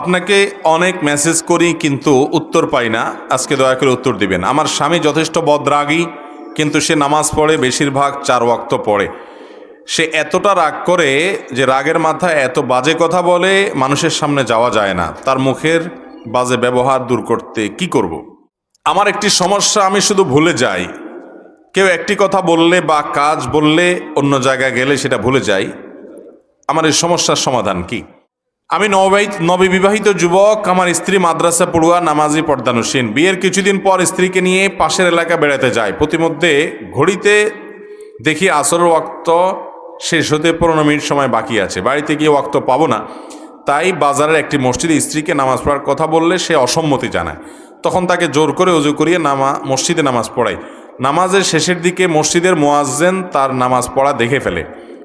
আপনাকে অনেক মেসেজ করি কিন্তু উত্তর পাই না, আজকে দয়া করে উত্তর দিবেন। আমার স্বামী যথেষ্ট বদরাগী, কিন্তু সে নামাজ পড়ে, বেশিরভাগ 4 ওয়াক্ত পড়ে। সে এতটা রাগ করে যে রাগের মাথায় এত বাজে কথা বলে, মানুষের সামনে যাওয়া যায় না। তার মুখের বাজে ব্যবহার দূর করতে কি করব। আমার একটি সমস্যা, আমি শুধু ভুলে যাই। কেউ একটি কথা বললে বা কাজ বললে অন্য জায়গায় গেলে সেটা ভুলে যাই। আমার এই সমস্যার সমাধান কি? আমি নববিবাহিত যুবক, আমার স্ত্রী মাদ্রাসা পড়ুয়া, নামাজি, পর্দানুসীন। বিয়ের কিছুদিন পর স্ত্রীকে নিয়ে পাশের এলাকা বেড়াতে যাই। প্রতিমধ্যে ঘড়িতে দেখি আসরের ওয়াক্ত শেষ হতে 15 মিনিট সময় বাকি আছে। বাড়িতে গিয়ে ওয়াক্ত পাবো না, তাই বাজারের একটি মসজিদে স্ত্রীকে নামাজ পড়ার কথা বললে সে অসম্মতি জানায়। তখন তাকে জোর করে ওযু করিয়ে মসজিদে নামাজ পড়াই। নামাজের শেষের দিকে মসজিদের মুয়াজ্জিন তার নামাজ পড়া দেখে ফেলে।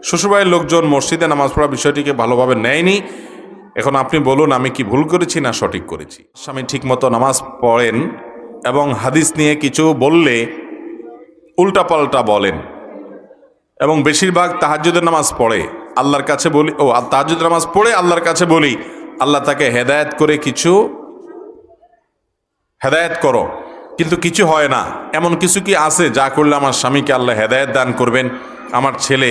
শ্বশুরবাড়ির লোকজন মসজিদে নামাজ পড়া বিষয়টিকে ভালোভাবে নেয়নি। এখন আপনি বলুন, আমি কি ভুল করেছি না সঠিক করেছি? স্বামী ঠিকমতো নামাজ পড়েন এবং হাদিস নিয়ে কিছু বললে উল্টাপাল্টা বলেন, এবং বেশিরভাগ তাহাজ্জুদের নামাজ পড়ে। আল্লাহর কাছে বলি, তাহাজ্জুদের নামাজ পড়ে আল্লাহর কাছে বলি, আল্লাহ তাকে হেদায়েত করে, কিছু হেদায়েত করো, কিন্তু কিছু হয় না। এমন কিছু কি আছে যা করলে আমার স্বামীকে আল্লাহ হেদায়েত দান করবেন? আমার ছেলে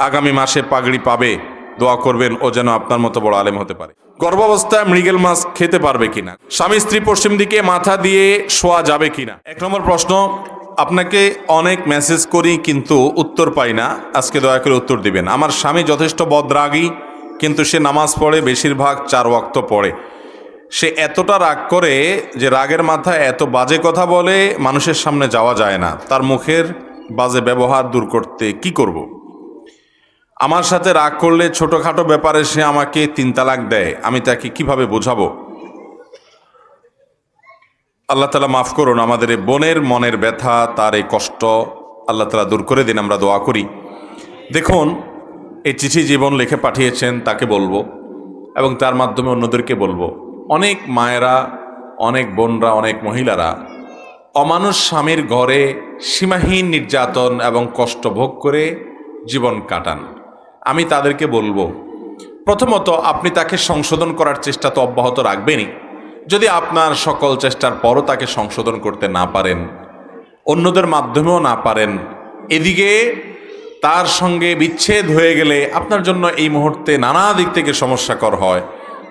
আগামী মাসে পাগড়ি পাবে, দোয়া করবেন ও যেন আপনার মতো বড় আলেম হতে পারে। গর্ভাবস্থায় মৃগেল মাছ খেতে পারবে কিনা? স্বামী স্ত্রী পশ্চিম দিকে মাথা দিয়ে শোয়া যাবে কিনা? 1 নম্বর প্রশ্ন, আপনাকে অনেক মেসেজ করি কিন্তু উত্তর পাই না, আজকে দয়া করে উত্তর দিবেন। আমার স্বামী যথেষ্ট বদরাগী, কিন্তু সে নামাজ পড়ে, বেশিরভাগ 4 ওয়াক্ত পড়ে। সে এতটা রাগ করে যে রাগের মাথায় এত বাজে কথা বলে, মানুষের সামনে যাওয়া যায় না। তার মুখের বাজে ব্যবহার দূর করতে কি করব। আমার সাথে রাগ করলে ছোটোখাটো ব্যাপারে সে আমাকে 3 তালাক দেয়। আমি তাকে কিভাবে বোঝাবো? আল্লাহ তাআলা মাফ করুন, আমাদের এই বোনের মনের ব্যথা, তার এই কষ্ট আল্লাহ তাআলা দূর করে দিন, আমরা দোয়া করি। দেখুন, এই চিঠি জীবন লিখে পাঠিয়েছেন, তাকে বলবো এবং তার মাধ্যমে অন্যদেরকে বলবো। অনেক মায়েরা, অনেক বোনরা, অনেক মহিলারা অমানুষ স্বামীর ঘরে সীমাহীন নির্যাতন এবং কষ্ট ভোগ করে জীবন কাটান। আমি তাদেরকে বলবো, প্রথমত আপনি তাকে সংশোধন করার চেষ্টা তো অব্যাহত রাখবেনই। যদি আপনার সকল চেষ্টার পরও তাকে সংশোধন করতে না পারেন, অন্যদের মাধ্যমেও না পারেন, এদিকে তার সঙ্গে বিচ্ছেদ হয়ে গেলে আপনার জন্য এই মুহূর্তে নানা দিক থেকে সমস্যাকর হয়,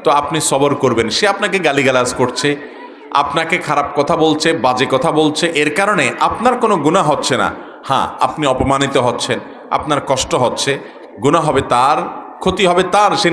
তো আপনি সবর করবেন। সে আপনাকে গালিগালাজ করছে, আপনাকে খারাপ কথা বলছে, বাজে কথা বলছে, এর কারণে আপনার কোনো গুনাহ হচ্ছে না। হ্যাঁ, আপনি অপমানিত হচ্ছেন, আপনার কষ্ট হচ্ছে, গুনাহ হবে তার, ক্ষতি হবে তার, সে